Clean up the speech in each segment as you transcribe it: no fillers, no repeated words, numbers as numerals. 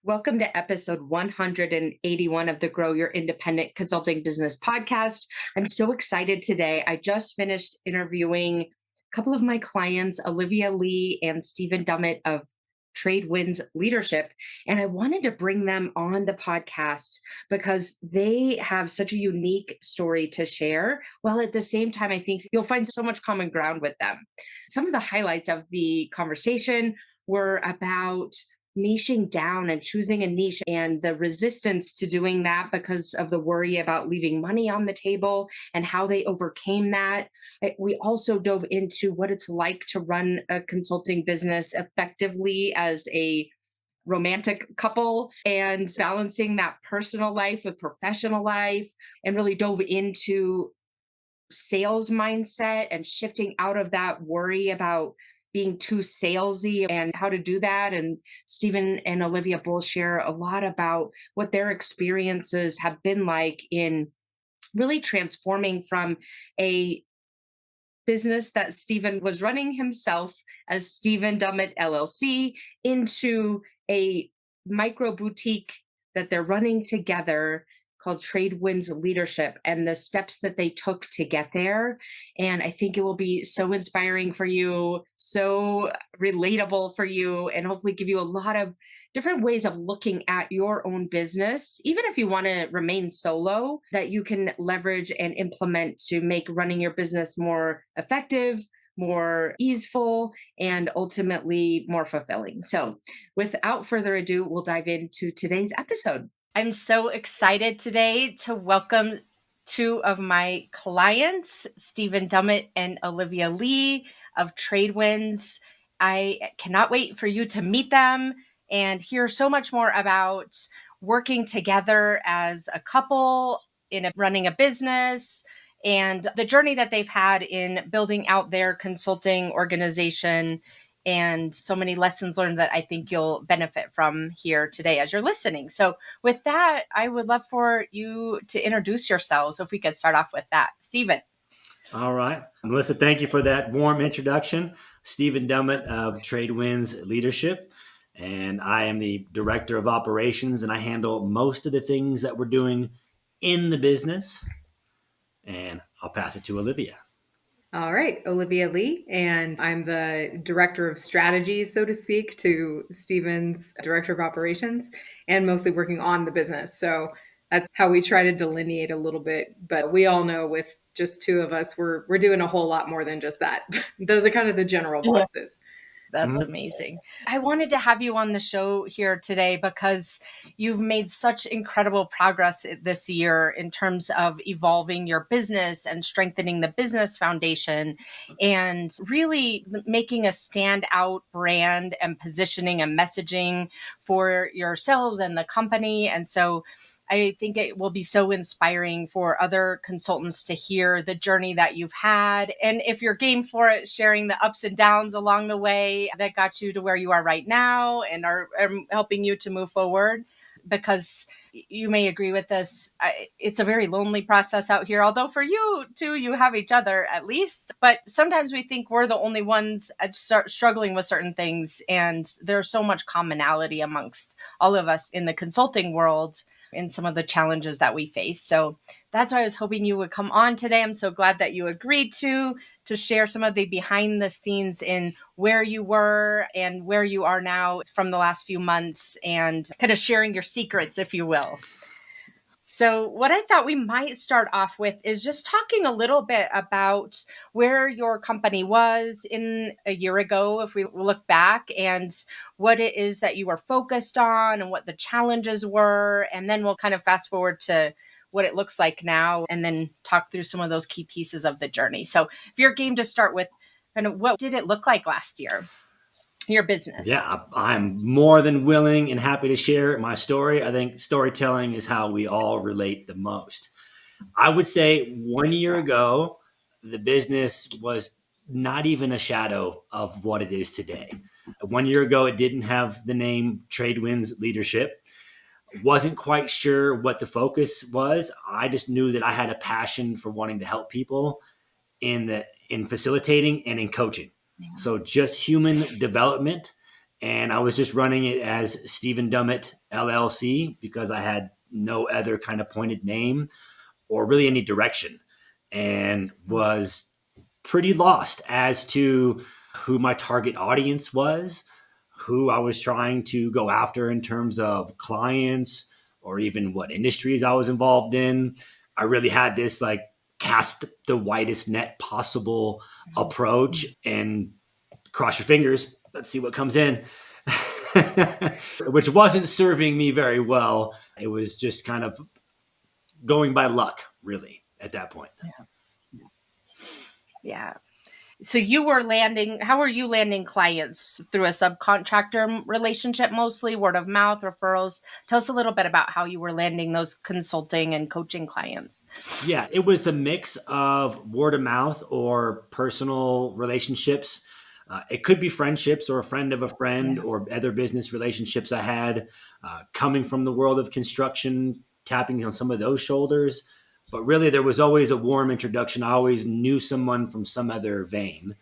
Welcome to episode 181 of the Grow Your Independent Consulting Business podcast. I'm so excited today. I just finished interviewing a couple of my clients, Olivia, Leigh, and Stephen Dummit of Tradewinds Leadership. And I wanted to bring them on the podcast because they have such a unique story to share. While at the same time, I think you'll find so much common ground with them. Some of the highlights of the conversation were about niching down and choosing a niche and the resistance to doing that because of the worry about leaving money on the table and how they overcame that. We also dove into what it's like to run a consulting business effectively as a romantic couple and balancing that personal life with professional life, and really dove into sales mindset and shifting out of that worry about being too salesy and how to do that. And Stephen and Olivia both share a lot about what their experiences have been like in really transforming from a business that Stephen was running himself as Stephen Dummit LLC into a micro boutique that they're running together called Tradewinds Leadership, and the steps that they took to get there. And I think it will be so inspiring for you, so relatable for you, and hopefully give you a lot of different ways of looking at your own business, even if you want to remain solo, that you can leverage and implement to make running your business more effective, more easeful, and ultimately more fulfilling. So, without further ado, we'll dive into today's episode. I'm so excited today to welcome two of my clients, Stephen Dummit and Olivia Leigh of Tradewinds. I cannot wait for you to meet them and hear so much more about working together as a couple running a business and the journey that they've had in building out their consulting organization, and so many lessons learned that I think you'll benefit from here today as you're listening. So with that, I would love for you to introduce yourselves. If we could start off with that. Stephen. All right. Melissa, thank you for that warm introduction. Stephen Dummit of Tradewinds Leadership, and I am the Director of Operations, and I handle most of the things that we're doing in the business. And I'll pass it to Olivia. All right, Olivia Leigh, and I'm the Director of Strategy, so to speak, to Stephen's Director of Operations, and mostly working on the business. So that's how we try to delineate a little bit. But we all know with just two of us, we're doing a whole lot more than just that. Those are kind of the general boxes. That's amazing. I wanted to have you on the show here today because you've made such incredible progress this year in terms of evolving your business and strengthening the business foundation and really making a standout brand and positioning and messaging for yourselves and the company. And so I think it will be so inspiring for other consultants to hear the journey that you've had. And if you're game for it, sharing the ups and downs along the way that got you to where you are right now and are helping you to move forward. Because you may agree with this, it's a very lonely process out here. Although for you too, you have each other at least. But sometimes we think we're the only ones struggling with certain things. And there's so much commonality amongst all of us in the consulting world in some of the challenges that we face. So that's why I was hoping you would come on today. I'm so glad that you agreed to share some of the behind the scenes in where you were and where you are now from the last few months, and kind of sharing your secrets, if you will. So what I thought we might start off with is just talking a little bit about where your company was in a year ago, if we look back, and what it is that you were focused on and what the challenges were. And then we'll kind of fast forward to what it looks like now and then talk through some of those key pieces of the journey. So if you're game to start with, kind of what did it look like last year? Your business. Yeah, I'm more than willing and happy to share my story. I think storytelling is how we all relate the most. I would say 1 year ago, the business was not even a shadow of what it is today. 1 year ago, it didn't have the name Tradewinds Leadership. Wasn't quite sure what the focus was. I just knew that I had a passion for wanting to help people in facilitating and in coaching. So just human development And I was just running it as Stephen Dummit LLC because I had no other kind of pointed name or really any direction, and was pretty lost as to who my target audience was, who I was trying to go after in terms of clients, or even what industries I was involved in. I really had this like cast the widest net possible approach and cross your fingers. Let's see what comes in, which wasn't serving me very well. It was just kind of going by luck, really, at that point. Yeah. So how were you landing clients? Through a subcontractor relationship, mostly word of mouth, referrals? Tell us a little bit about how you were landing those consulting and coaching clients. Yeah, it was a mix of word of mouth or personal relationships. It could be friendships or a friend of a friend or other business relationships I had coming from the world of construction, tapping on some of those shoulders. But really, there was always a warm introduction. I always knew someone from some other vein,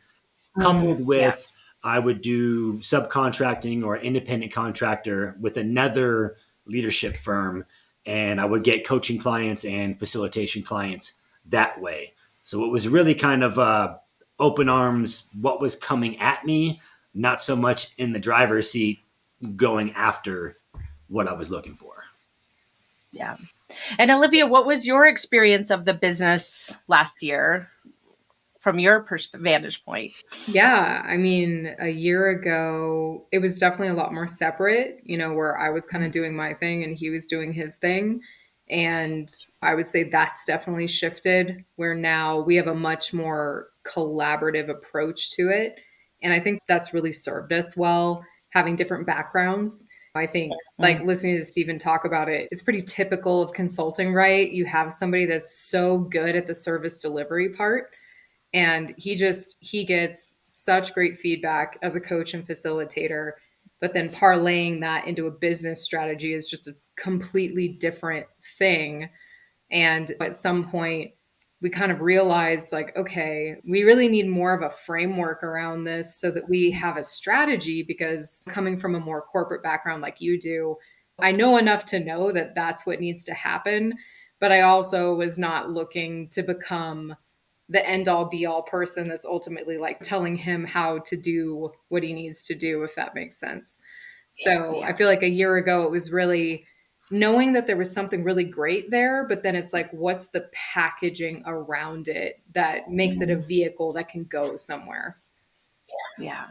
coupled Yeah. with I would do subcontracting or independent contractor with another leadership firm, and I would get coaching clients and facilitation clients that way. So it was really kind of open arms, what was coming at me, not so much in the driver's seat going after what I was looking for. Yeah. And Olivia, what was your experience of the business last year from your vantage point? Yeah, I mean, a year ago, it was definitely a lot more separate, where I was kind of doing my thing and he was doing his thing. And I would say that's definitely shifted, where now we have a much more collaborative approach to it. And I think that's really served us well, having different backgrounds. I think, like listening to Stephen talk about it, it's pretty typical of consulting, right? You have somebody that's so good at the service delivery part, and he gets such great feedback as a coach and facilitator, but then parlaying that into a business strategy is just a completely different thing. And at some point we kind of realized, like, okay, we really need more of a framework around this so that we have a strategy, because coming from a more corporate background like you do, I know enough to know that that's what needs to happen, but I also was not looking to become the end all be all person that's ultimately like telling him how to do what he needs to do, if that makes sense. So I feel like a year ago, it was really knowing that there was something really great there, but then it's like, what's the packaging around it that makes it a vehicle that can go somewhere? Yeah.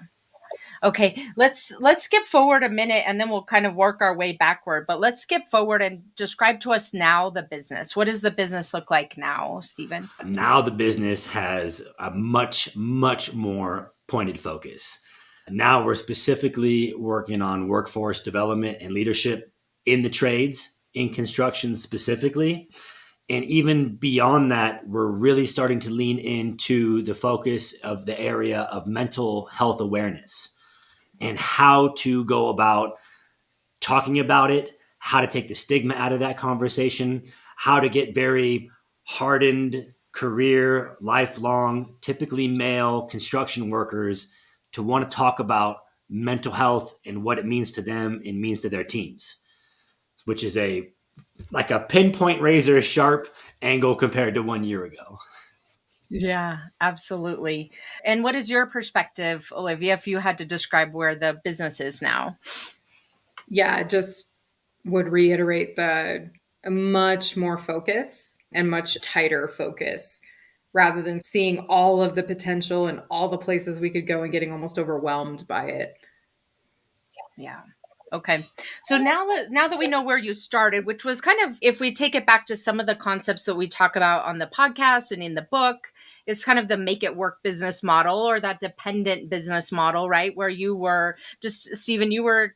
Okay, let's skip forward a minute and then we'll kind of work our way backward. But let's skip forward and describe to us now the business. What does the business look like now, Stephen? Now the business has a much, much more pointed focus. Now we're specifically working on workforce development and leadership in the trades, in construction specifically. And even beyond that, we're really starting to lean into the focus of the area of mental health awareness and how to go about talking about it, how to take the stigma out of that conversation, how to get very hardened career, lifelong, typically male construction workers to want to talk about mental health and what it means to them and means to their teams, which is like a pinpoint razor sharp angle compared to 1 year ago. Yeah, absolutely. And what is your perspective, Olivia, if you had to describe where the business is now? Yeah, just would reiterate the a much more focus and much tighter focus, rather than seeing all of the potential and all the places we could go and getting almost overwhelmed by it. Yeah. Okay. So now that we know where you started, which was kind of, if we take it back to some of the concepts that we talk about on the podcast and in the book, is kind of the make it work business model, or that dependent business model, right? Where you were just, Stephen, you were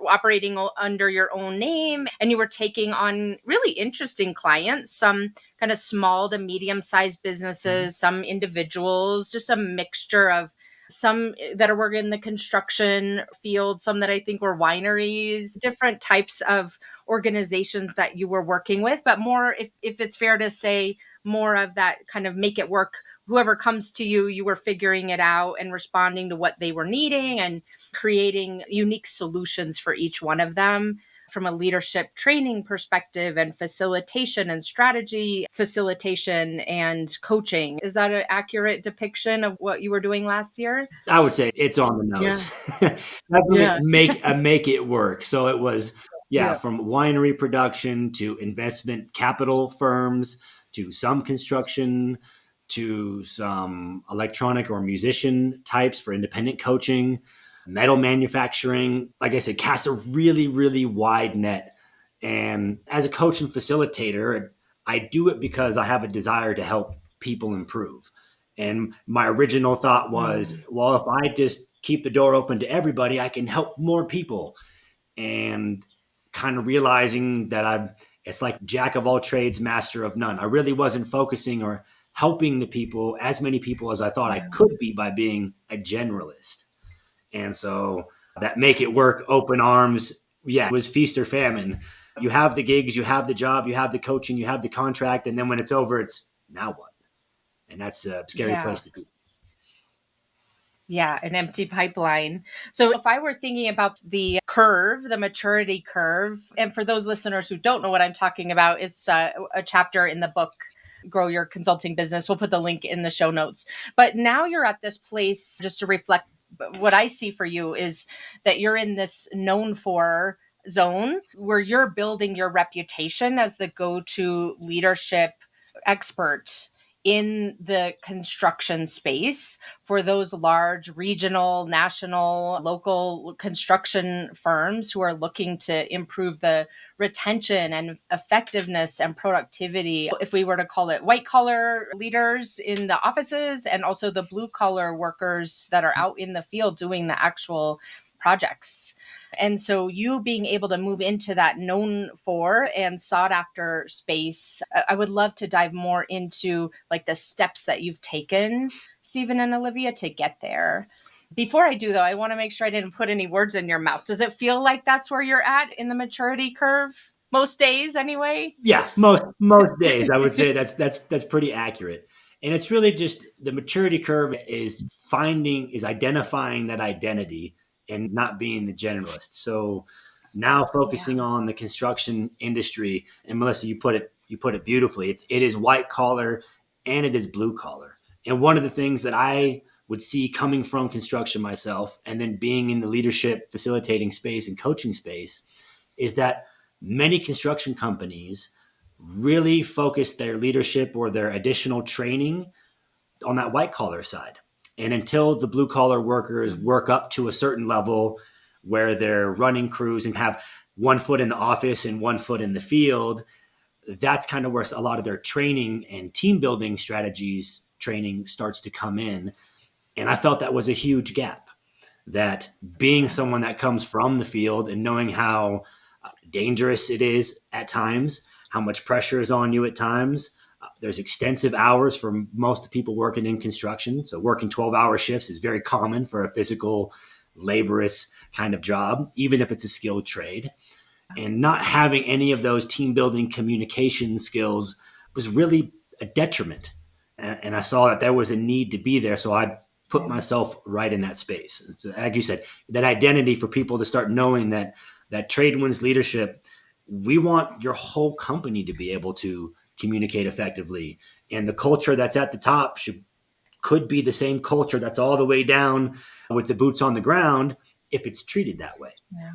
operating under your own name and you were taking on really interesting clients, some kind of small to medium sized businesses, some individuals, just a mixture of some that are working in the construction field, some that I think were wineries, different types of organizations that you were working with, but more, if it's fair to say, more of that kind of make it work whoever comes to you, you were figuring it out and responding to what they were needing and creating unique solutions for each one of them from a leadership training perspective and facilitation and strategy facilitation and coaching. Is that an accurate depiction of what you were doing last year? I would say it's on the nose. Yeah. Definitely Yeah. make it work. So it was, Yeah. from winery production to investment capital firms to some construction to some electronic or musician types for independent coaching, metal manufacturing. Like I said, cast a really, really wide net. And as a coach and facilitator, I do it because I have a desire to help people improve. And my original thought was, well, if I just keep the door open to everybody, I can help more people. And kind of realizing that it's like jack of all trades, master of none. I really wasn't focusing or helping the people, as many people as I thought I could be by being a generalist. And so that make it work, open arms. Yeah, it was feast or famine. You have the gigs, you have the job, you have the coaching, you have the contract. And then when it's over, it's now what? And that's a scary Yeah. place to be. Yeah, an empty pipeline. So if I were thinking about the curve, the maturity curve, and for those listeners who don't know what I'm talking about, it's a chapter in the book, Grow Your Consulting Business. We'll put the link in the show notes. But now you're at this place, just to reflect, what I see for you is that you're in this known for zone where you're building your reputation as the go-to leadership expert in the construction space for those large regional, national, local construction firms who are looking to improve the retention and effectiveness and productivity. If we were to call it white collar leaders in the offices and also the blue collar workers that are out in the field doing the actual projects. And so you being able to move into that known for and sought after space, I would love to dive more into like the steps that you've taken, Stephen and Olivia, to get there. Before I do though, I want to make sure I didn't put any words in your mouth. Does it feel like that's where you're at in the maturity curve? Most days anyway? Yeah, most days I would say that's pretty accurate. And it's really just the maturity curve is identifying that identity and not being the generalist. So now focusing on the construction industry, and Melissa, you put it beautifully. It is white collar and it is blue collar. And one of the things that I would see coming from construction myself and then being in the leadership facilitating space and coaching space is that many construction companies really focus their leadership or their additional training on that white collar side. And until the blue collar workers work up to a certain level where they're running crews and have one foot in the office and one foot in the field, that's kind of where a lot of their training and team building strategies training starts to come in. And I felt that was a huge gap, that being someone that comes from the field and knowing how dangerous it is at times, how much pressure is on you at times. There's extensive hours for most people working in construction. So working 12-hour shifts is very common for a physical, laborious kind of job, even if it's a skilled trade. And not having any of those team building communication skills was really a detriment. And I saw that there was a need to be there. So I put myself right in that space. So, like you said, that identity for people to start knowing that Tradewinds Leadership, we want your whole company to be able to communicate effectively. And the culture that's at the top could be the same culture that's all the way down with the boots on the ground if it's treated that way. Yeah.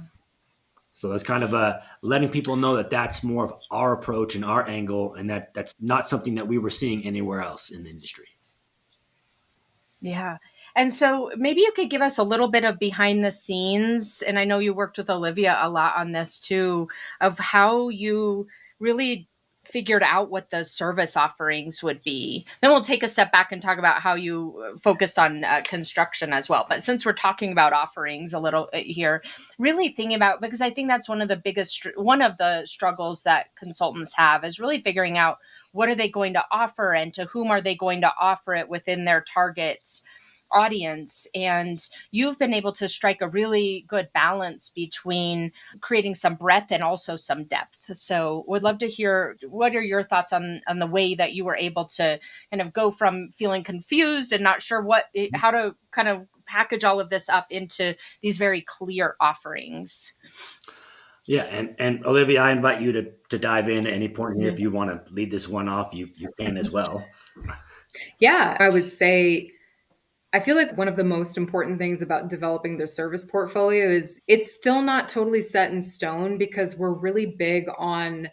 So it's kind of letting people know that that's more of our approach and our angle, and that's not something that we were seeing anywhere else in the industry. Yeah. And so maybe you could give us a little bit of behind the scenes. And I know you worked with Olivia a lot on this too, of how you really figured out what the service offerings would be. Then we'll take a step back and talk about how you focused on construction as well. But since we're talking about offerings a little here, really thinking about, because I think that's one of the struggles that consultants have is really figuring out what are they going to offer and to whom are they going to offer it within their targets. audience, and you've been able to strike a really good balance between creating some breadth and also some depth. So would love to hear, what are your thoughts on the way that you were able to kind of go from feeling confused and not sure how to kind of package all of this up into these very clear offerings? Yeah, and Olivia, I invite you to dive in at any point here. If Mhm. you want to lead this one off, you can as well. Yeah, I would say I feel like one of the most important things about developing the service portfolio is it's still not totally set in stone because we're really big on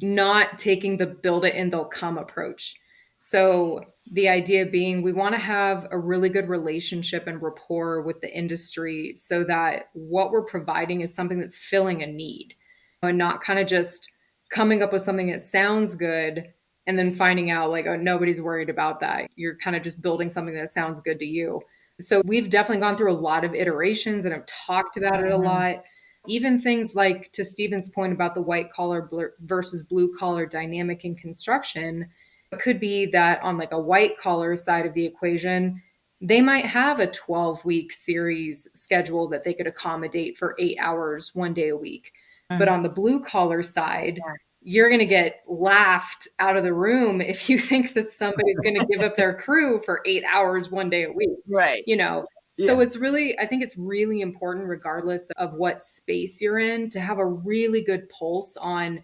not taking the build it and they'll come approach. So the idea being we want to have a really good relationship and rapport with the industry so that what we're providing is something that's filling a need and not kind of just coming up with something that sounds good and then finding out like, oh, nobody's worried about that. You're kind of just building something that sounds good to you. So we've definitely gone through a lot of iterations and have talked about it a lot. Even things like, to Stephen's point about the white collar versus blue collar dynamic in construction, it could be that on like a white collar side of the equation, they might have a 12-week series schedule that they could accommodate for 8 hours, 1 day a week. But on the blue collar side, you're going to get laughed out of the room if you think that somebody's going to give up their crew for 8 hours, 1 day a week, Right. you know? So Yeah. it's really, I think it's really important, regardless of what space you're in, to have a really good pulse on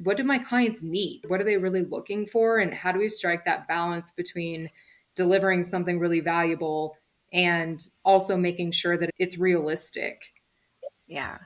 what do my clients need? What are they really looking for? And how do we strike that balance between delivering something really valuable and also making sure that it's realistic? Yeah.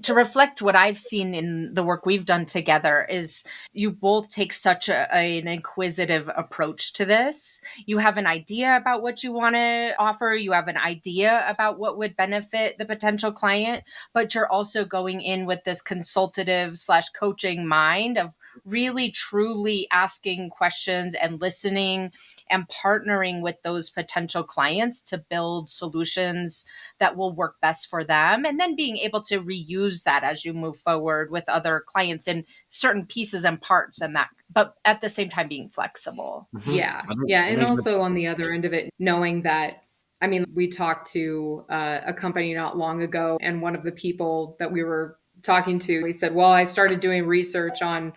To reflect what I've seen in the work we've done together is you both take such an inquisitive approach to this. You have an idea about what you want to offer. You have an idea about what would benefit the potential client, but you're also going in with this consultative slash coaching mind of really truly asking questions and listening and partnering with those potential clients to build solutions that will work best for them, and then being able to reuse that as you move forward with other clients in certain pieces and parts, and that, but at the same time being flexible. Yeah. I think, Yeah. I And think also on the other end of it, knowing that, I mean, we talked to a company not long ago, and one of the people that we were talking to, he said, well, I started doing research on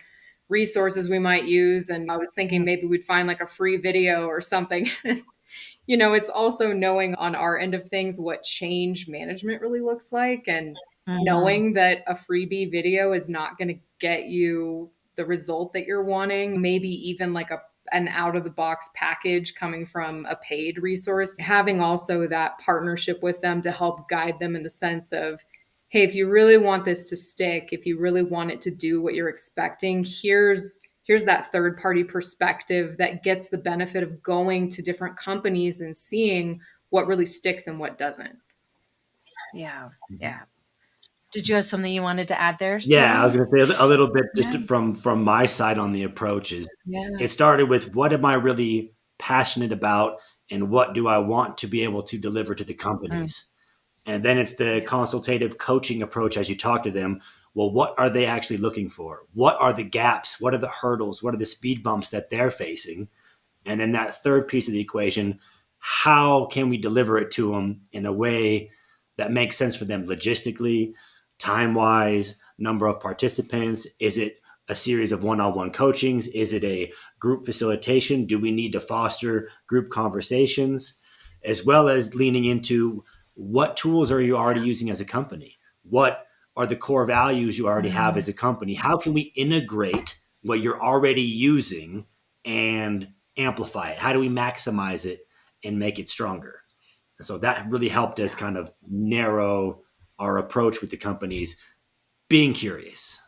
resources we might use. And I was thinking maybe we'd find like a free video or something. It's also knowing on our end of things what change management really looks like and Mhm. knowing that a freebie video is not going to get you the result that you're wanting, maybe even like an out of the box package coming from a paid resource, having also that partnership with them to help guide them in the sense of, hey, if you really want this to stick, if you really want it to do what you're expecting, here's that third party perspective that gets the benefit of going to different companies and seeing what really sticks and what doesn't. Yeah. Mhm. Yeah. Did you have something you wanted to add there, Yeah, I was Stephen? going to say a little bit Yeah. just from my side on the approach is Yeah. it started with what am I really passionate about and what do I want to be able to deliver to the Mm. companies? And then it's the Yeah. consultative coaching approach as you talk to them. Well, what are they actually looking for? What are the gaps? What are the hurdles? What are the speed bumps that they're facing? And then that third piece of the equation, how can we deliver it to them in a way that makes sense for them logistically, time wise, number of participants? Is it a series of one on one coachings? Is it a group facilitation? Do we need to foster group conversations? As well as leaning into what tools are you already using as a company? What are the core values you already have Mm. as a company? How can we integrate what you're already using and amplify it? How do we maximize it and make it stronger? And so that really helped us Yeah. kind of narrow our approach with the companies, being curious.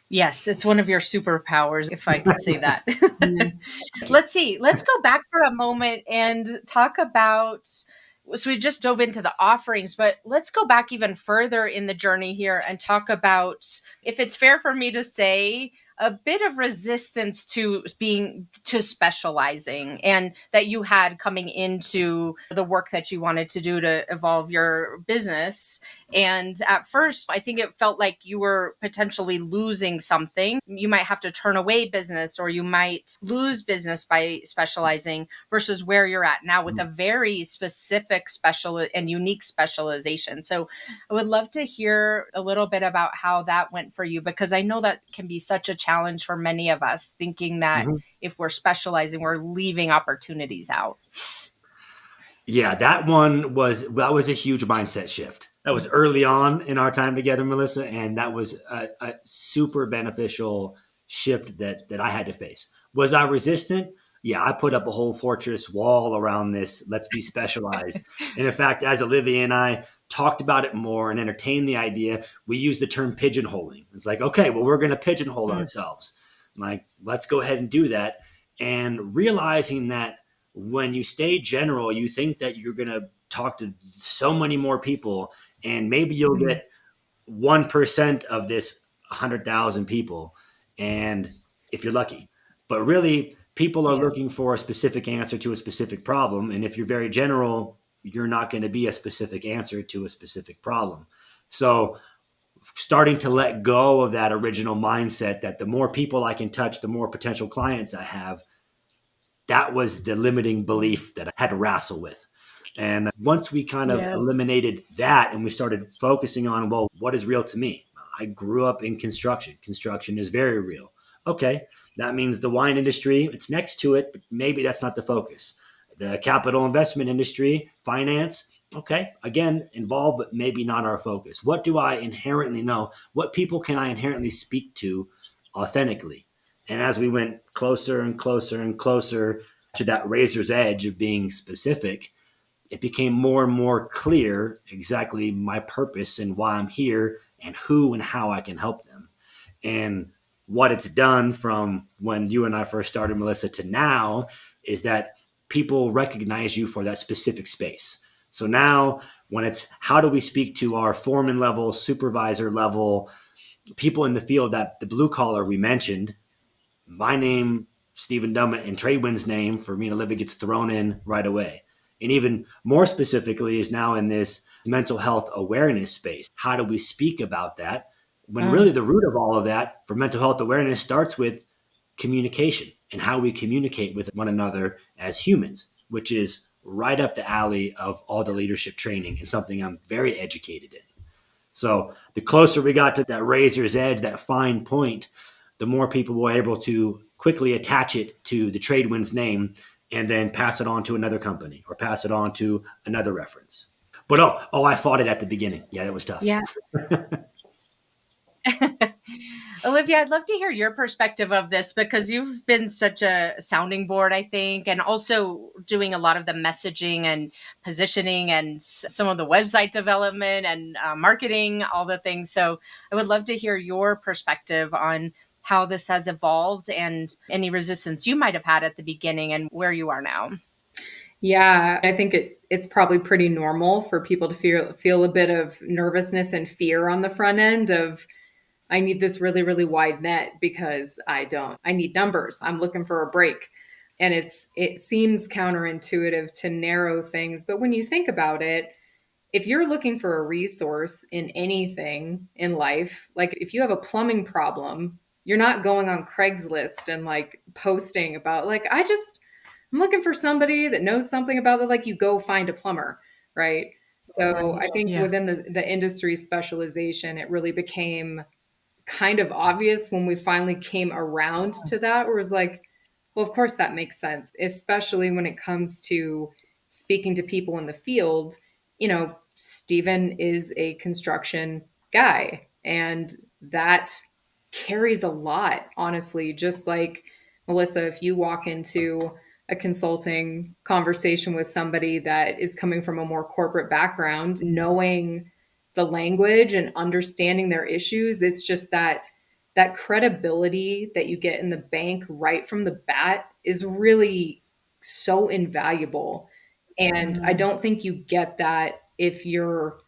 Yes, it's one of your superpowers, if I could say that. Mhm. Thank you. Let's see. Let's go back for a moment and talk about. So we just dove into the offerings, but let's go back even further in the journey here and talk about, if it's fair for me to say, a bit of resistance to specializing, and that you had coming into the work that you wanted to do to evolve your business. And at first, I think it felt like you were potentially losing something. You might have to turn away business, or you might lose business by specializing, versus where you're at now with a very specific special and unique specialization. So I would love to hear a little bit about how that went for you, because I know that can be such a challenge for many of us, thinking that Mhm. if we're specializing, we're leaving opportunities out. Yeah, that was a huge mindset shift. That was early on in our time together, Melissa, and that was a super beneficial shift that I had to face. Was I resistant? Yeah, I put up a whole fortress wall around this. Let's be specialized. And in fact, as Olivia and I talked about it more and entertained the idea, we used the term pigeonholing. It's like, okay, well, we're going to pigeonhole Mm. ourselves. Like, let's go ahead and do that. And realizing that when you stay general, you think that you're going to talk to so many more people, and maybe you'll Mhm. get 1% of this 100,000 people. And if you're lucky, but really, people are Yeah. looking for a specific answer to a specific problem. And if you're very general, you're not going to be a specific answer to a specific problem. So, starting to let go of that original mindset that the more people I can touch, the more potential clients I have, that was the limiting belief that I had to wrestle with. And once we kind of Yes. eliminated that and we started focusing on, well, what is real to me? I grew up in construction. Construction is very real. Okay, that means the wine industry, it's next to it, but maybe that's not the focus. The capital investment industry, finance, okay, again, involved, but maybe not our focus. What do I inherently know? What people can I inherently speak to authentically? And as we went closer and closer and closer to that razor's edge of being specific, it became more and more clear exactly my purpose and why I'm here and who and how I can help them. And what it's done from when you and I first started, Melissa, to now is that people recognize you for that specific space. So now, when it's how do we speak to our foreman level, supervisor level, people in the field, that the blue collar we mentioned, my name, Stephen Dummit, and Tradewinds' name for me and Olivia gets thrown in right away. And even more specifically is now in this mental health awareness space. How do we speak about that? When Mm. really the root of all of that for mental health awareness starts with communication and how we communicate with one another as humans, which is right up the alley of all the leadership training and something I'm very educated in. So the closer we got to that razor's edge, that fine point, the more people were able to quickly attach it to the Tradewinds name and then pass it on to another company or pass it on to another reference. But I fought it at the beginning. Yeah, that was tough. Yeah. Olivia, I'd love to hear your perspective of this, because you've been such a sounding board, I think, and also doing a lot of the messaging and positioning and some of the website development and marketing, all the things. So I would love to hear your perspective on how this has evolved and any resistance you might have had at the beginning and where you are now. Yeah, I think it's probably pretty normal for people to feel a bit of nervousness and fear on the front end of, I need this really, really wide net because I need numbers. I'm looking for a break. And it seems counterintuitive to narrow things, but when you think about it, if you're looking for a resource in anything in life, like if you have a plumbing problem, you're not going on Craigslist and like posting about like, I'm looking for somebody that knows something about it. Like you go find a plumber, right? So Right. I think Yeah. within the industry specialization, it really became kind of obvious when we finally came around to that, where it was like, well, of course that makes sense, especially when it comes to speaking to people in the field. Stephen is a construction guy, and that carries a lot, honestly. Just like Melissa, if you walk into a consulting conversation with somebody that is coming from a more corporate background, knowing the language and understanding their issues, it's just that credibility that you get in the bank right from the bat is really so invaluable. And I Mm. don't think you get that if you're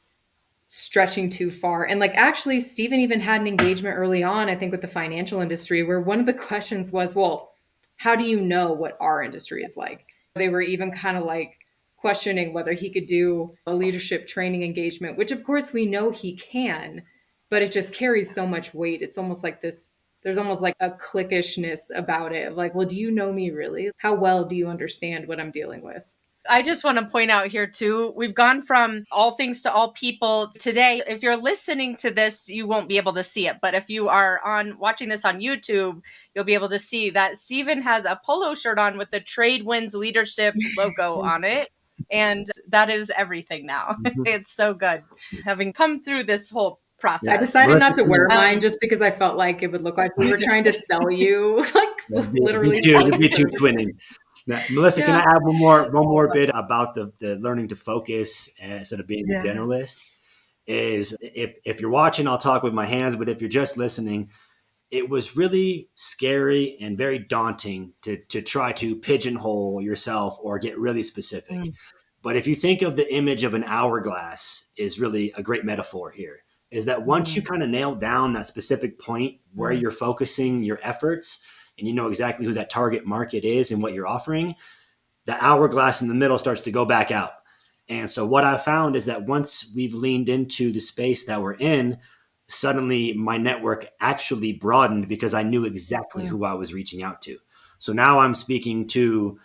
stretching too far. And like actually Stephen even had an engagement early on, I think, with the financial industry, where one of the questions was, well, how do you know what our industry is like? They were even kind of like questioning whether he could do a leadership training engagement, which of course we know he can, but it just carries so much weight. It's almost like there's almost like a cliquishness about it. Like, well, do you know me really? How well do you understand what I'm dealing with? I just want to point out here too, we've gone from all things to all people today. If you're listening to this, you won't be able to see it. But if you are watching this on YouTube, you'll be able to see that Stephen has a polo shirt on with the Tradewinds Leadership logo on it. And that is everything now. It's so good having come through this whole process. I decided not to wear mine just because I felt like it would look like we were trying to sell you, like literally. It'd be too twinning. Now, Melisa, can I add one more bit about the learning to focus instead of being a generalist? Is if you're watching, I'll talk with my hands, but if you're just listening, it was really scary and very daunting to try to pigeonhole yourself or get really specific. But if you think of the image of an hourglass is really a great metaphor here, is that once you kind of nail down that specific point where you're focusing your efforts and you know exactly who that target market is and what you're offering, the hourglass in the middle starts to go back out. And so what I found is that once we've leaned into the space that we're in, suddenly my network actually broadened because I knew exactly who I was reaching out to. So now I'm speaking to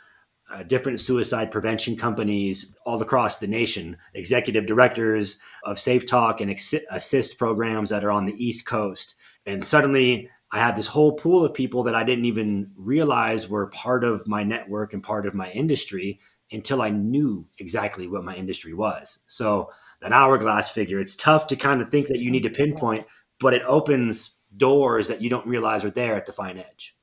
different suicide prevention companies all across the nation, executive directors of Safe Talk and assist programs that are on the East Coast. And suddenly I had this whole pool of people that I didn't even realize were part of my network and part of my industry until I knew exactly what my industry was. So that hourglass figure, it's tough to kind of think that you need to pinpoint, but it opens doors that you don't realize are there at the fine edge.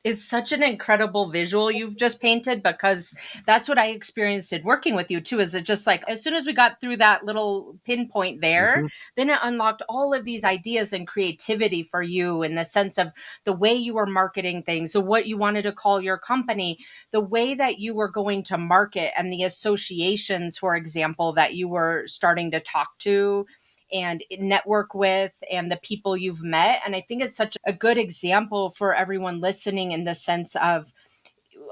It's such an incredible visual you've just painted, because that's what I experienced in working with you too. Is it just like, as soon as we got through that little pinpoint there, then it unlocked all of these ideas and creativity for you in the sense of the way you were marketing things. So what you wanted to call your company, the way that you were going to market, and the associations, for example, that you were starting to talk to and network with, and the people you've met. And I think it's such a good example for everyone listening, in the sense of,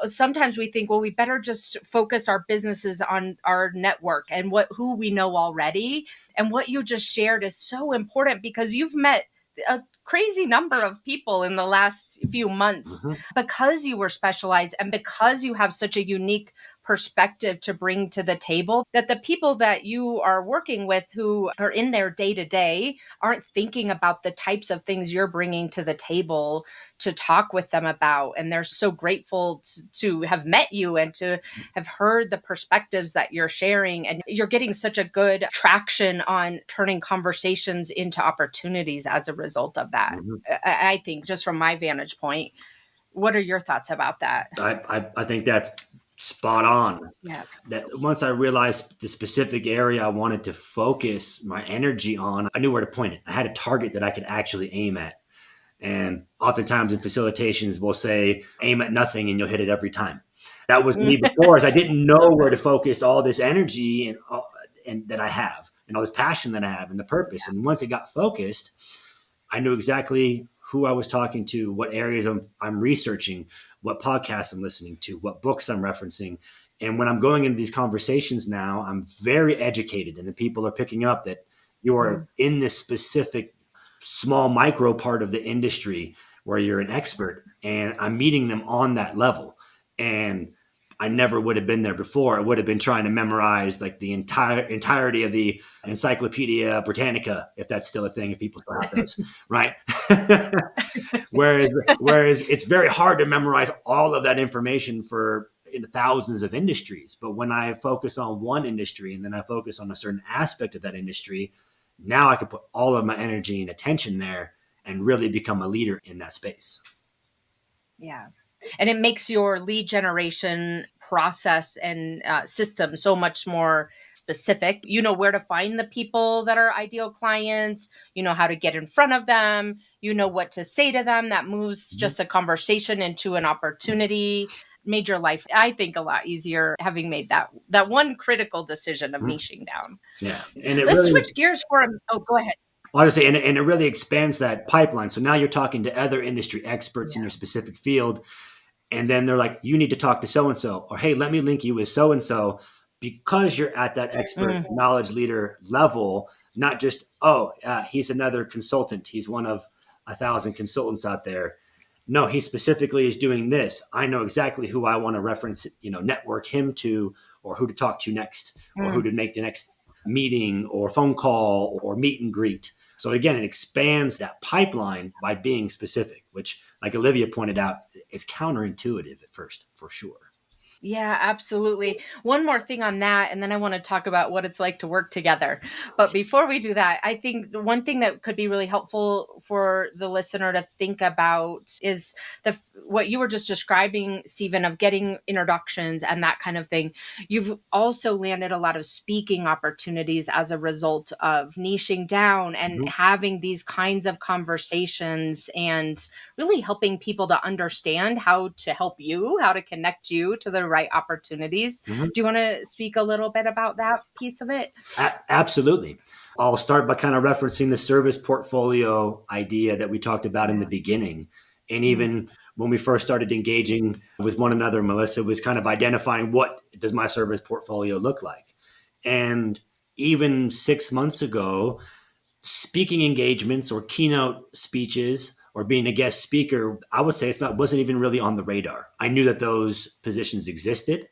sometimes we think, well, we better just focus our businesses on our network and who we know already. And what you just shared is so important, because you've met a crazy number of people in the last few months because you were specialized and because you have such a unique perspective to bring to the table, that the people that you are working with who are in their day to day aren't thinking about the types of things you're bringing to the table to talk with them about. And they're so grateful to have met you and to have heard the perspectives that you're sharing. And you're getting such a good traction on turning conversations into opportunities as a result of that. I think, just from my vantage point. What are your thoughts about that? I think that's spot on. Yeah. That once I realized the specific area I wanted to focus my energy on, I knew where to point it. I had a target that I could actually aim at. And oftentimes in facilitations, we'll say, aim at nothing and you'll hit it every time. That was me before, as I didn't know where to focus all this energy and that I have, and all this passion that I have, and the purpose. And once it got focused, I knew exactly who I was talking to, what areas I'm researching, what podcasts I'm listening to, what books I'm referencing. And when I'm going into these conversations now, I'm very educated, and the people are picking up that you are in this specific small micro part of the industry where you're an expert, and I'm meeting them on that level. And I never would have been there before. I would have been trying to memorize like the entirety of the Encyclopedia Britannica, if that's still a thing, if people still have those, right? whereas it's very hard to memorize all of that information for thousands of industries. But when I focus on one industry and then I focus on a certain aspect of that industry, now I can put all of my energy and attention there and really become a leader in that space. Yeah. And it makes your lead generation process and system so much more specific. You know where to find the people that are ideal clients. You know how to get in front of them. You know what to say to them that moves just a conversation into an opportunity. Made your life, I think, a lot easier, having made that one critical decision of niching down. Yeah. And let's switch gears for a... Oh, go ahead. Honestly, and it really expands that pipeline. So now you're talking to other industry experts in your specific field. And then they're like, you need to talk to so-and-so, or, hey, let me link you with so-and-so, because you're at that expert knowledge leader level, not just, he's another consultant. He's one of 1,000 consultants out there. No, he specifically is doing this. I know exactly who I want to reference, network him to, or who to talk to next, or who to make the next meeting or phone call or meet and greet. So again, it expands that pipeline by being specific, which, like Olivia pointed out, is counterintuitive at first, for sure. Yeah, absolutely. One more thing on that, and then I want to talk about what it's like to work together. But before we do that, I think the one thing that could be really helpful for the listener to think about is what you were just describing, Stephen, of getting introductions and that kind of thing. You've also landed a lot of speaking opportunities as a result of niching down and having these kinds of conversations and really helping people to understand how to help you, how to connect you to the right opportunities. Do you want to speak a little bit about that piece of it? Absolutely. I'll start by kind of referencing the service portfolio idea that we talked about in the beginning. And even when we first started engaging with one another, Melissa, was kind of identifying, what does my service portfolio look like? And even 6 months ago, speaking engagements or keynote speeches or being a guest speaker, I would say wasn't even really on the radar. I knew that those positions existed.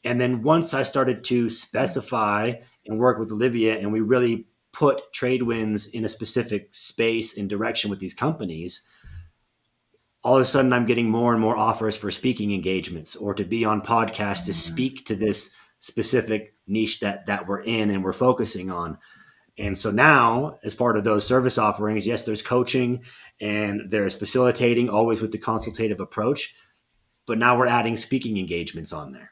And then once I started to specify and work with Olivia, and we really put Tradewinds in a specific space and direction with these companies, all of a sudden I'm getting more and more offers for speaking engagements or to be on podcasts to speak to this specific niche that we're in and we're focusing on. And so now, as part of those service offerings, yes, there's coaching and there's facilitating, always with the consultative approach. But now we're adding speaking engagements on there,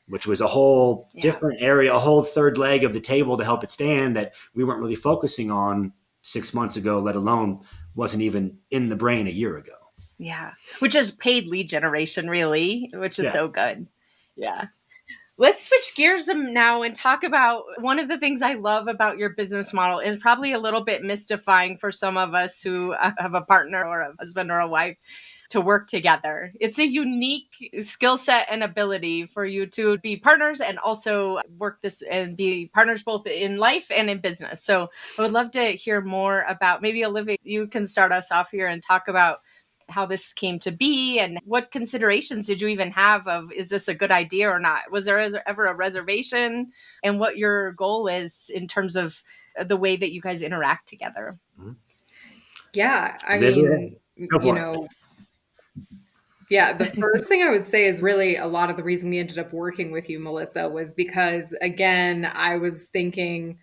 which was a whole different area, a whole third leg of the table to help it stand that we weren't really focusing on 6 months ago, let alone wasn't even in the brain a year ago. Yeah. Which is paid lead generation, really, which is so good. Yeah. Let's switch gears now and talk about one of the things I love about your business model is probably a little bit mystifying for some of us who have a partner or a husband or a wife to work together. It's a unique skill set and ability for you to be partners and also work this and be partners both in life and in business. So I would love to hear more about, maybe Olivia, you can start us off here and talk about how this came to be and what considerations did you even have of, is this a good idea or not? Was there ever a reservation, and what your goal is in terms of the way that you guys interact together? Yeah. I mean, the first thing I would say is really a lot of the reason we ended up working with you, Melissa, was because, again, I was thinking,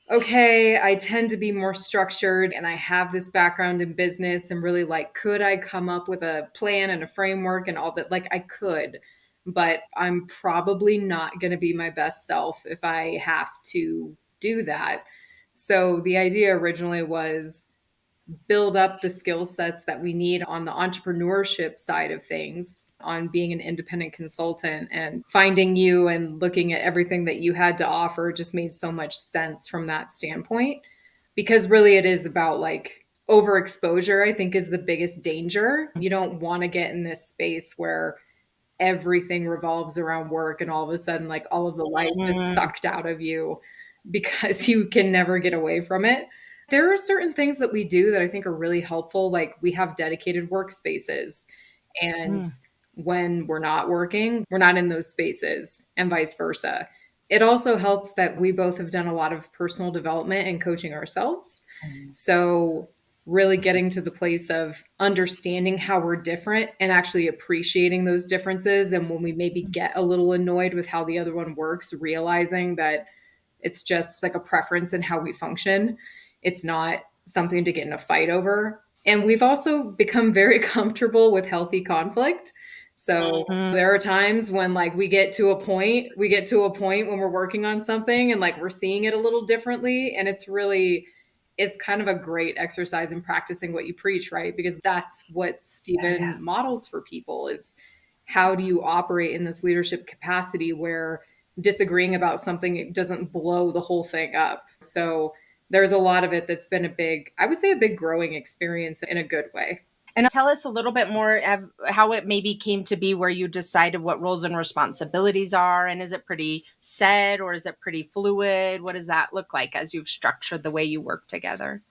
okay, I tend to be more structured and I have this background in business, and really, like, could I come up with a plan and a framework and all that? Like, I could, but I'm probably not going to be my best self if I have to do that. So the idea originally was build up the skill sets that we need on the entrepreneurship side of things, on being an independent consultant, and finding you and looking at everything that you had to offer just made so much sense from that standpoint. Because really it is about, like, overexposure, I think, is the biggest danger. You don't want to get in this space where everything revolves around work and all of a sudden, like, all of the life is sucked out of you because you can never get away from it. There are certain things that we do that I think are really helpful. Like, we have dedicated workspaces, and when we're not working, we're not in those spaces, and vice versa. It also helps that we both have done a lot of personal development and coaching ourselves. So really getting to the place of understanding how we're different and actually appreciating those differences. And when we maybe get a little annoyed with how the other one works, realizing that it's just like a preference in how we function. It's not something to get in a fight over. And we've also become very comfortable with healthy conflict. So there are times when, like, we get to a point when we're working on something and, like, we're seeing it a little differently. And it's kind of a great exercise in practicing what you preach, right? Because that's what Stephen models for people, is how do you operate in this leadership capacity where disagreeing about something, it doesn't blow the whole thing up. So there's a lot of it that's been I would say a big growing experience in a good way. And tell us a little bit more of how it maybe came to be where you decided what roles and responsibilities are. And is it pretty set or is it pretty fluid? What does that look like as you've structured the way you work together?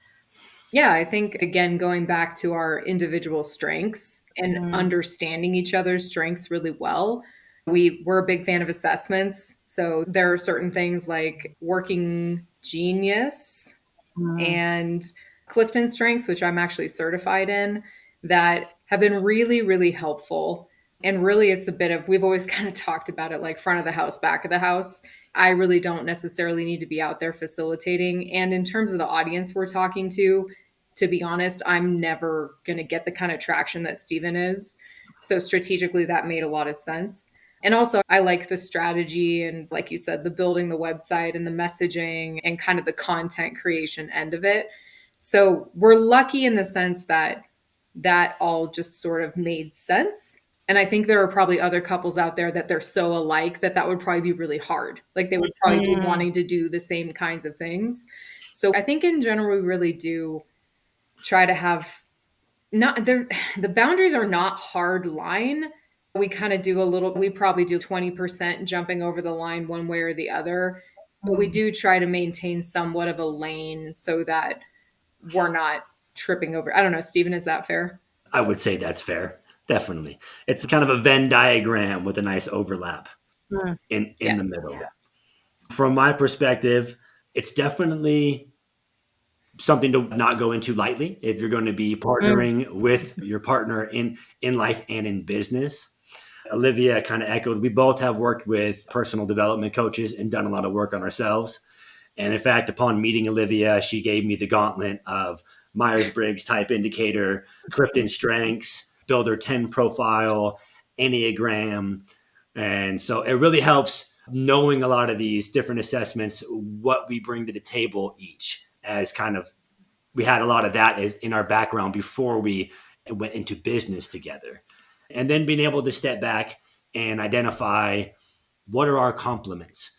Yeah, I think, again, going back to our individual strengths and understanding each other's strengths really well. We're a big fan of assessments. So there are certain things like working genius and Clifton strengths, which I'm actually certified in, that have been really, really helpful. And really, it's a bit of, we've always kind of talked about it like front of the house, back of the house. I really don't necessarily need to be out there facilitating. And in terms of the audience we're talking to be honest, I'm never going to get the kind of traction that Stephen is. So strategically, that made a lot of sense. And also, I like the strategy and, like you said, the building the website and the messaging and kind of the content creation end of it. So we're lucky in the sense that that all just sort of made sense. And I think there are probably other couples out there that they're so alike that that would probably be really hard. Like they would probably be wanting to do the same kinds of things. So I think in general, we really do try to have not the boundaries are not hard line. We kind of do a little, we probably do 20% jumping over the line one way or the other, but we do try to maintain somewhat of a lane so that we're not tripping over. I don't know, Stephen, is that fair? I would say that's fair. Definitely. It's kind of a Venn diagram with a nice overlap in the middle. Yeah. From my perspective, it's definitely something to not go into lightly if you're going to be partnering with your partner in life and in business. Olivia kind of echoed, we both have worked with personal development coaches and done a lot of work on ourselves. And in fact, upon meeting Olivia, she gave me the gauntlet of Myers-Briggs type indicator, Clifton strengths, Builder 10 profile, Enneagram. And so it really helps knowing a lot of these different assessments, what we bring to the table each, as kind of, we had a lot of that as in our background before we went into business together. And then being able to step back and identify what are our compliments.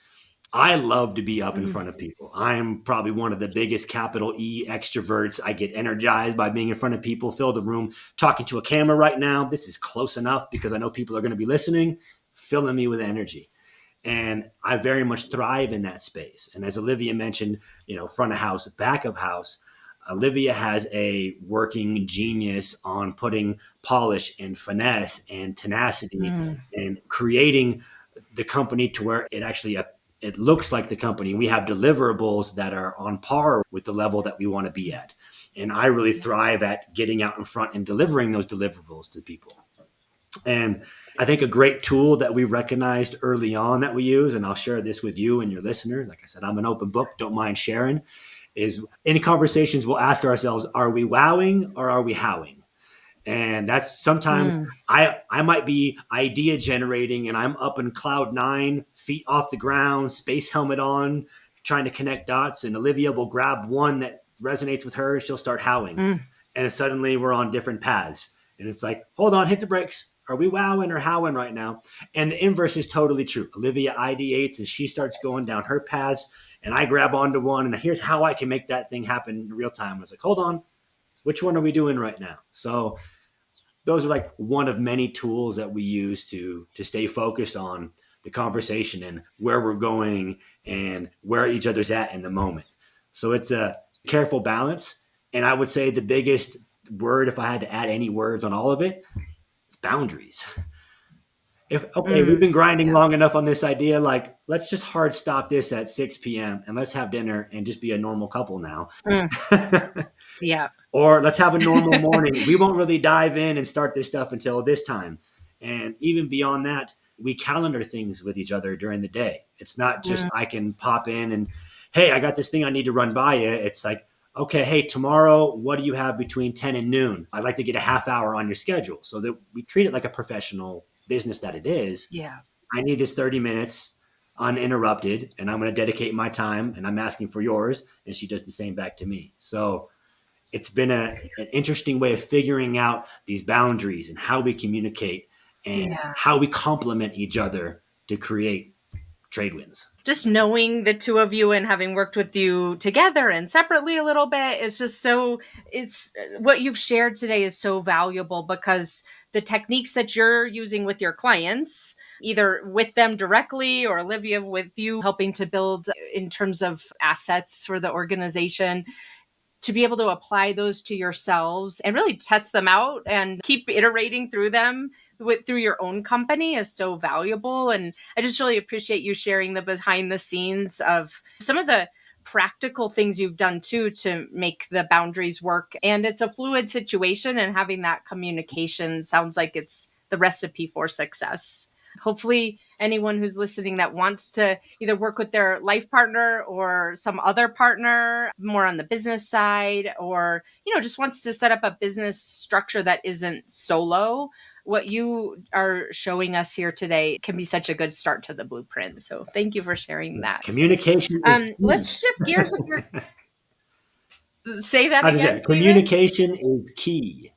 I love to be up in front of people. I'm probably one of the biggest capital E extroverts. I get energized by being in front of people, fill the room, talking to a camera right now. This is close enough because I know people are going to be listening, filling me with energy. And I very much thrive in that space. And as Olivia mentioned, front of house, back of house, Olivia has a working genius on putting polish and finesse and tenacity and creating the company to where it looks like the company. We have deliverables that are on par with the level that we want to be at. And I really thrive at getting out in front and delivering those deliverables to people. And I think a great tool that we recognized early on that we use, and I'll share this with you and your listeners, like I said, I'm an open book, don't mind sharing, is in conversations we'll ask ourselves, are we wowing or are we howing? And that's sometimes I might be idea generating and I'm up in cloud 9, feet off the ground, space helmet on, trying to connect dots. And Olivia will grab one that resonates with her. She'll start howling. And suddenly we're on different paths. And it's like, hold on, hit the brakes. Are we wowing or howing right now? And the inverse is totally true. Olivia ideates as she starts going down her paths and I grab onto one and here's how I can make that thing happen in real time. It's like, hold on, which one are we doing right now? So those are like one of many tools that we use to stay focused on the conversation and where we're going and where each other's at in the moment. So it's a careful balance. And I would say the biggest word, if I had to add any words on all of it, it's boundaries. We've been grinding long enough on this idea, like, let's just hard stop this at 6 p.m. and let's have dinner and just be a normal couple now. Yeah. Or let's have a normal morning. We won't really dive in and start this stuff until this time. And even beyond that, we calendar things with each other during the day. It's not just I can pop in and, hey, I got this thing I need to run by you. It's like, okay, hey, tomorrow, what do you have between 10 and noon? I'd like to get a half hour on your schedule so that we treat it like a professional business that it is. Yeah. I need this 30 minutes uninterrupted and I'm going to dedicate my time and I'm asking for yours. And she does the same back to me. So it's been an interesting way of figuring out these boundaries and how we communicate and how we complement each other to create Tradewinds. just knowing the two of you and having worked with you together and separately a little bit, it's what you've shared today is so valuable, because the techniques that you're using with your clients, either with them directly or Olivia with you helping to build in terms of assets for the organization, to be able to apply those to yourselves and really test them out and keep iterating through them through your own company is so valuable. And I just really appreciate you sharing the behind the scenes of some of the practical things you've done too to make the boundaries work. And it's a fluid situation, and having that communication sounds like it's the recipe for success. Hopefully anyone who's listening that wants to either work with their life partner or some other partner more on the business side, or just wants to set up a business structure that isn't solo, what you are showing us here today can be such a good start to the blueprint. So thank you for sharing that. Communication is key. Let's shift gears. Say that I just again, said, Stephen. communication is key.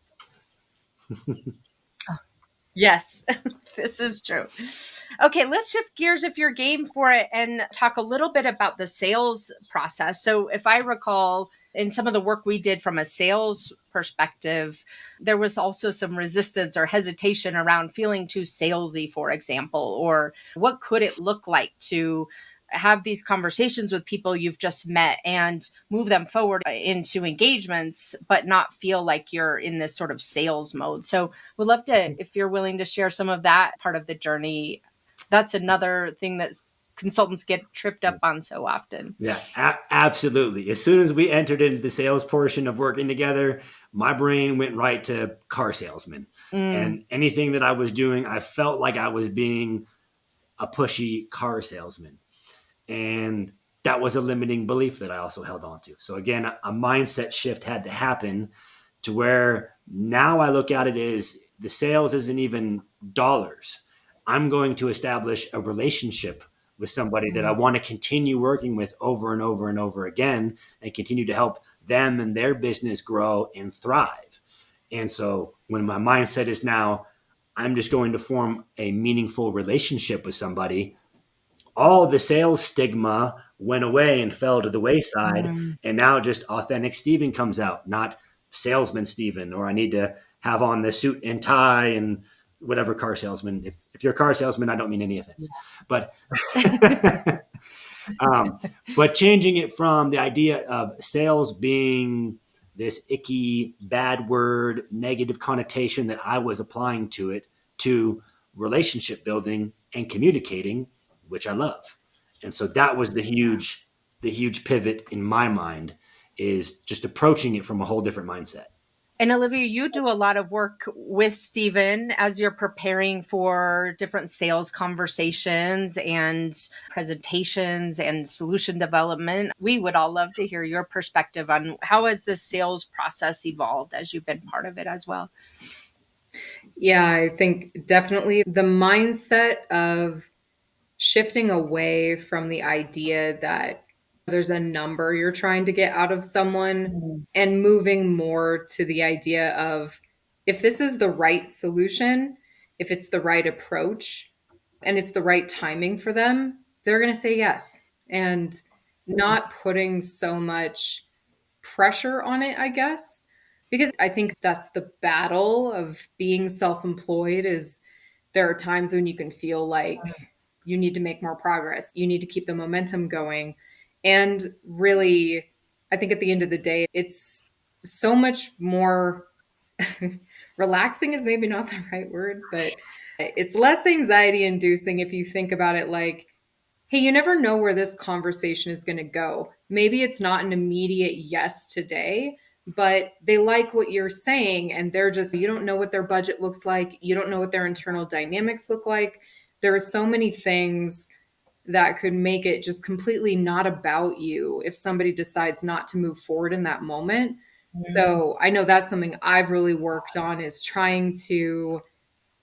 Yes, this is true. Okay, let's shift gears if you're game for it and talk a little bit about the sales process. So if I recall, in some of the work we did from a sales perspective, there was also some resistance or hesitation around feeling too salesy, for example, or what could it look like to have these conversations with people you've just met and move them forward into engagements, but not feel like you're in this sort of sales mode. So we'd love to, if you're willing to share some of that part of the journey. That's another thing that consultants get tripped up on so often. Yeah, absolutely. As soon as we entered into the sales portion of working together, my brain went right to car salesman. And anything that I was doing, I felt like I was being a pushy car salesman. And that was a limiting belief that I also held on to. So again, a mindset shift had to happen to where now I look at it as the sales isn't even dollars. I'm going to establish a relationship with somebody that I want to continue working with over and over and over again, and continue to help them and their business grow and thrive. And so when my mindset is now, I'm just going to form a meaningful relationship with somebody, all the sales stigma went away and fell to the wayside. And now just authentic Stephen comes out, not salesman Stephen, or I need to have on the suit and tie and whatever car salesman. If you're a car salesman, I don't mean any offense, but, but changing it from the idea of sales being this icky, bad word, negative connotation that I was applying to it, to relationship building and communicating, which I love. And so that was the huge pivot in my mind, is just approaching it from a whole different mindset. And Olivia, you do a lot of work with Stephen as you're preparing for different sales conversations and presentations and solution development. We would all love to hear your perspective on how has the sales process evolved as you've been part of it as well. Yeah, I think definitely the mindset of shifting away from the idea that there's a number you're trying to get out of someone and moving more to the idea of, if this is the right solution, if it's the right approach, and it's the right timing for them, they're going to say yes. And not putting so much pressure on it, I guess, because I think that's the battle of being self-employed. Is there are times when you can feel like you need to make more progress, you need to keep the momentum going. And really, I think at the end of the day, it's so much more relaxing is maybe not the right word, but it's less anxiety inducing if you think about it like, hey, you never know where this conversation is going to go. Maybe it's not an immediate yes today, but they like what you're saying, and you don't know what their budget looks like. You don't know what their internal dynamics look like. There are so many things that could make it just completely not about you if somebody decides not to move forward in that moment. So I know that's something I've really worked on, is trying to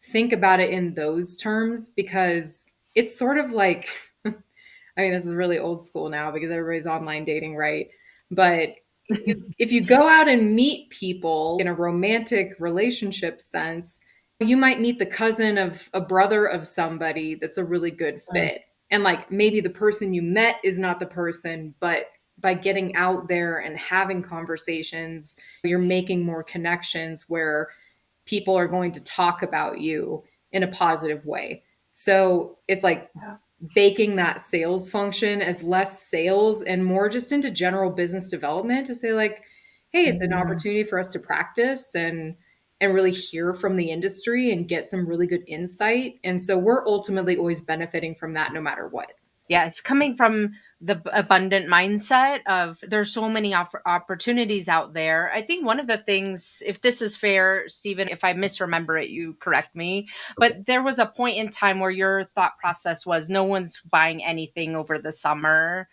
think about it in those terms, because it's sort of like, I mean, this is really old school now because everybody's online dating, right? But if you go out and meet people in a romantic relationship sense, you might meet the cousin of a brother of somebody that's a really good fit. And like maybe the person you met is not the person, but by getting out there and having conversations, you're making more connections where people are going to talk about you in a positive way. So it's like baking that sales function as less sales and more just into general business development to say like, hey, it's an opportunity for us to practice and really hear from the industry and get some really good insight. And so we're ultimately always benefiting from that no matter what. Yeah, it's coming from the abundant mindset of there's so many opportunities out there. I think one of the things, if this is fair, Stephen, if I misremember it, you correct me. But there was a point in time where your thought process was no one's buying anything over the summer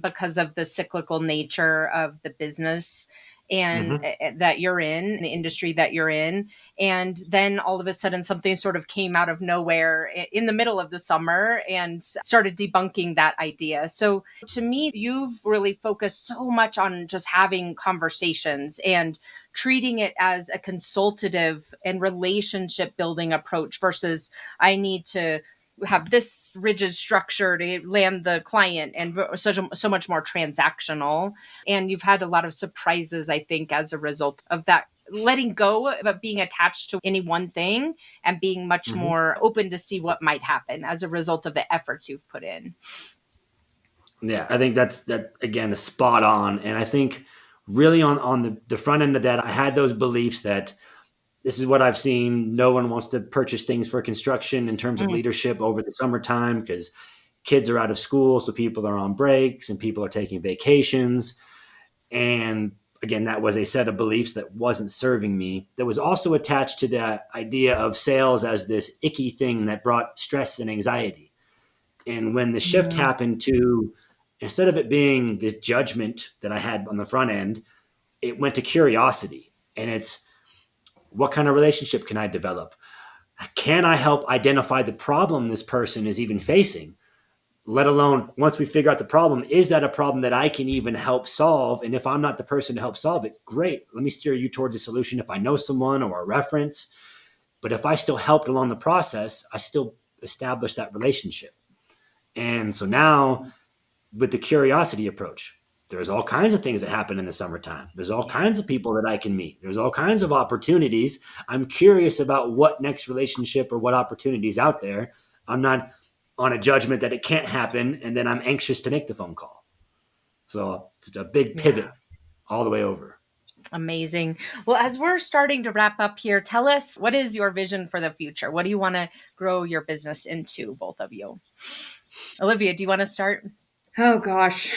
because of the cyclical nature of the business and that you're in, the industry that you're in. And then all of a sudden, something sort of came out of nowhere in the middle of the summer and started debunking that idea. So to me, you've really focused so much on just having conversations and treating it as a consultative and relationship building approach versus I need to have this rigid structure to land the client and so much more transactional. And you've had a lot of surprises, I think, as a result of that letting go of being attached to any one thing and being much more open to see what might happen as a result of the efforts you've put in. Yeah, I think that again is spot on. And I think really on the front end of that, I had those beliefs that this is what I've seen. No one wants to purchase things for construction in terms of leadership over the summertime because kids are out of school. So people are on breaks and people are taking vacations. And again, that was a set of beliefs that wasn't serving me. That was also attached to that idea of sales as this icky thing that brought stress and anxiety. And when the shift happened to, instead of it being this judgment that I had on the front end, it went to curiosity. And it's, what kind of relationship can I develop? Can I help identify the problem this person is even facing? Let alone, once we figure out the problem, is that a problem that I can even help solve? And if I'm not the person to help solve it, great. Let me steer you towards a solution if I know someone or a reference. But if I still helped along the process, I still established that relationship. And so now with the curiosity approach, there's all kinds of things that happen in the summertime. There's all kinds of people that I can meet. There's all kinds of opportunities. I'm curious about what next relationship or what opportunities out there. I'm not on a judgment that it can't happen, and then I'm anxious to make the phone call. So it's a big pivot all the way over. Amazing. Well, as we're starting to wrap up here, tell us, what is your vision for the future? What do you want to grow your business into, both of you? Olivia, do you want to start? Oh gosh,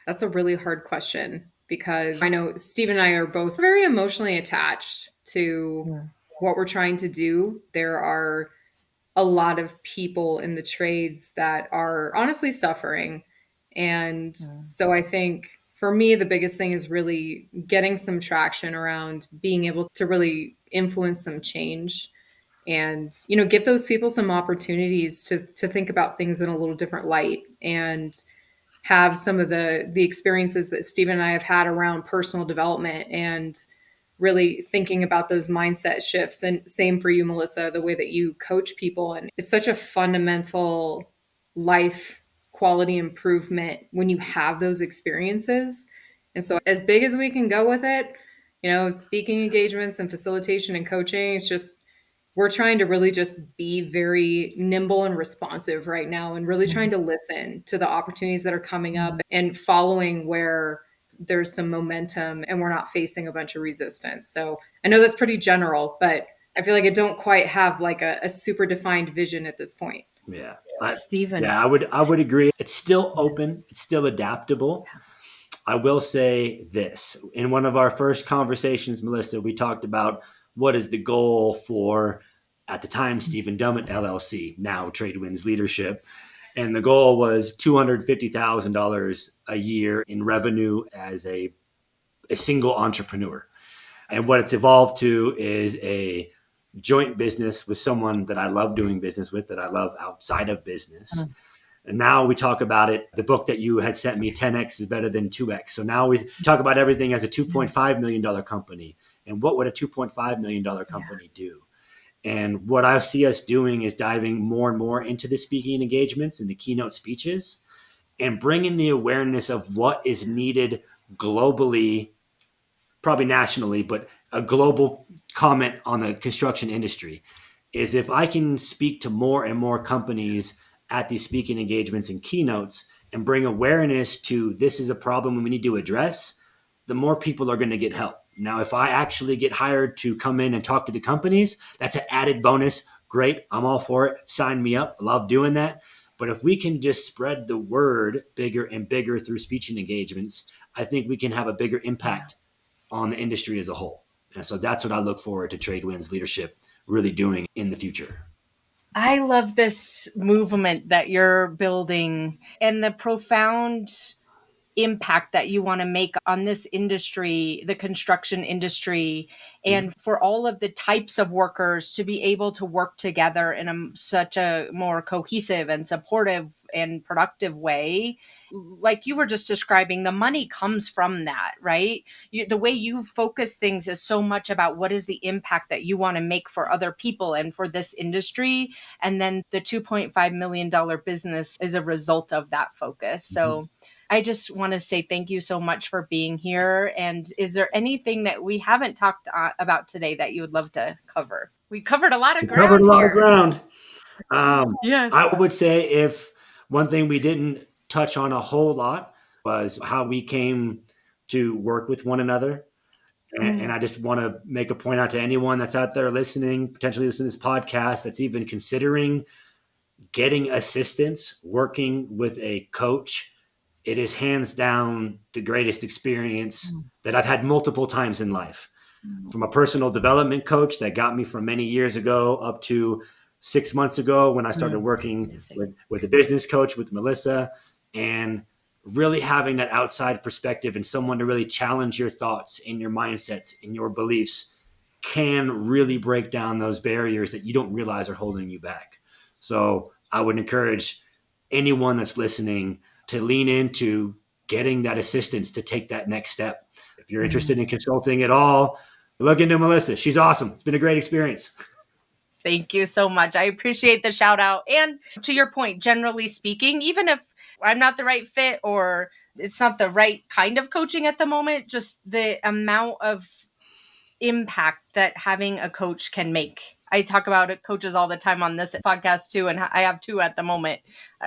that's a really hard question because I know Steve and I are both very emotionally attached to what we're trying to do. There are a lot of people in the trades that are honestly suffering. And so I think for me, the biggest thing is really getting some traction around being able to really influence some change and, you know, give those people some opportunities to think about things in a little different light and have some of the experiences that Stephen and I have had around personal development and really thinking about those mindset shifts. And same for you, Melissa, the way that you coach people. And it's such a fundamental life quality improvement when you have those experiences. And so as big as we can go with it, you know, speaking engagements and facilitation and coaching, it's just we're trying to really just be very nimble and responsive right now and really trying to listen to the opportunities that are coming up and following where there's some momentum and we're not facing a bunch of resistance. So I know that's pretty general, but I feel like I don't quite have like a super defined vision at this point. Yeah. Stephen. Yeah, I would agree. It's still open. It's still adaptable. I will say this. In one of our first conversations, Melissa, we talked about what is the goal for, at the time, Stephen Dummit LLC, now Tradewinds Leadership. And the goal was $250,000 a year in revenue as a single entrepreneur. And what it's evolved to is a joint business with someone that I love doing business with, that I love outside of business. And now we talk about it. The book that you had sent me, 10X is better than 2X. So now we talk about everything as a $2.5 million company. And what would a $2.5 million company do? And what I see us doing is diving more and more into the speaking engagements and the keynote speeches and bringing the awareness of what is needed globally, probably nationally, but a global comment on the construction industry is if I can speak to more and more companies at these speaking engagements and keynotes and bring awareness to this is a problem we need to address, the more people are going to get help. Now, if I actually get hired to come in and talk to the companies, that's an added bonus. Great. I'm all for it. Sign me up. Love doing that. But if we can just spread the word bigger and bigger through speaking engagements, I think we can have a bigger impact on the industry as a whole. And so that's what I look forward to Tradewinds Leadership really doing in the future. I love this movement that you're building and the profound impact that you want to make on this industry, the construction industry, and for all of the types of workers to be able to work together in such a more cohesive and supportive and productive way. Like you were just describing, the money comes from that, right? The way you focus things is so much about what is the impact that you want to make for other people and for this industry. And then the $2.5 million business is a result of that focus. So I just want to say thank you so much for being here. And is there anything that we haven't talked about today that you would love to cover? We covered a lot of ground Covered a lot here. of ground. Yes. I would say if one thing we didn't touch on a whole lot was how we came to work with one another. And I just want to make a point out to anyone that's out there listening, potentially listening to this podcast, that's even considering getting assistance, working with a coach. It is hands down the greatest experience that I've had multiple times in life. From a personal development coach that got me from many years ago up to 6 months ago when I started working with a business coach with Melisa, and really having that outside perspective and someone to really challenge your thoughts and your mindsets and your beliefs can really break down those barriers that you don't realize are holding you back. So I would encourage anyone that's listening to lean into getting that assistance to take that next step. If you're interested in consulting at all, look into Melisa. She's awesome. It's been a great experience. Thank you so much. I appreciate the shout out. And to your point, generally speaking, even if I'm not the right fit or it's not the right kind of coaching at the moment, just the amount of impact that having a coach can make. I talk about coaches all the time on this podcast too, and I have 2 at the moment.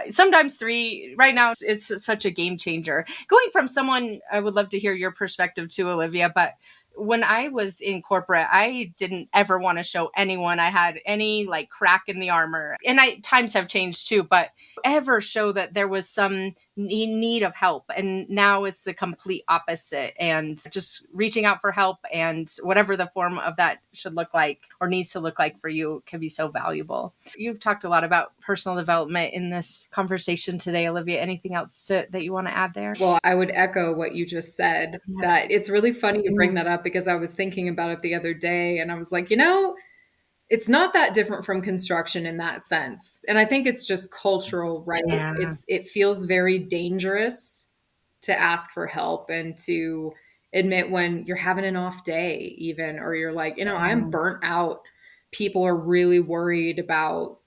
Sometimes 3. Right now, it's such a game changer. Going from someone, I would love to hear your perspective too, Olivia, but when I was in corporate, I didn't ever want to show anyone I had any like crack in the armor. And times have changed too, but ever show that there was some need of help. And now it's the complete opposite. And just reaching out for help and whatever the form of that should look like or needs to look like for you can be so valuable. You've talked a lot about personal development in this conversation today, Olivia. Anything else that you want to add there? Well, I would echo what you just said, that it's really funny you bring that up because I was thinking about it the other day and I was like, it's not that different from construction in that sense. And I think it's just cultural, right? Yeah. It feels very dangerous to ask for help and to admit when you're having an off day even, or you're like, I'm burnt out. People are really worried about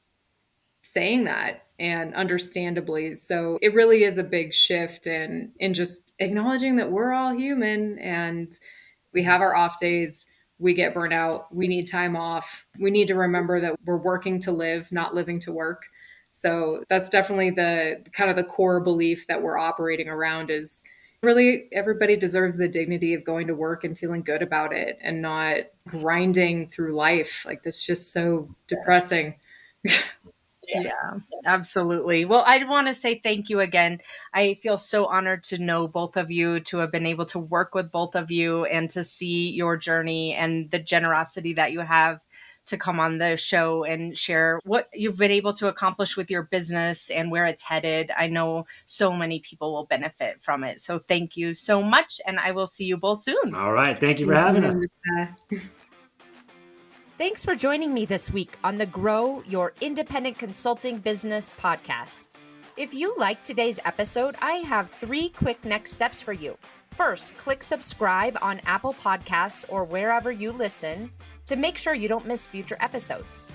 saying that, and understandably. So it really is a big shift in just acknowledging that we're all human and we have our off days. We get burnt out. We need time off. We need to remember that we're working to live, not living to work. So that's definitely the kind of the core belief that we're operating around, is really everybody deserves the dignity of going to work and feeling good about it and not grinding through life. Like, this is just so depressing. Yeah, absolutely. Well, I want to say thank you again. I feel so honored to know both of you, to have been able to work with both of you, and to see your journey and the generosity that you have to come on the show and share what you've been able to accomplish with your business and where it's headed. I know so many people will benefit from it. So thank you so much. And I will see you both soon. All right. Thank you for having us. Thanks for joining me this week on the Grow Your Independent Consulting Business podcast. If you liked today's episode, I have 3 quick next steps for you. First, click subscribe on Apple Podcasts or wherever you listen to make sure you don't miss future episodes.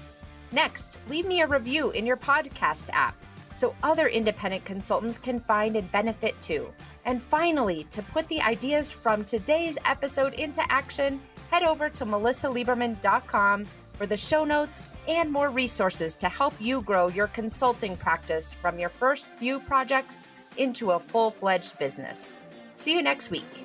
Next, leave me a review in your podcast app so other independent consultants can find and benefit too. And finally, to put the ideas from today's episode into action, head over to melisaliberman.com for the show notes and more resources to help you grow your consulting practice from your first few projects into a full-fledged business. See you next week.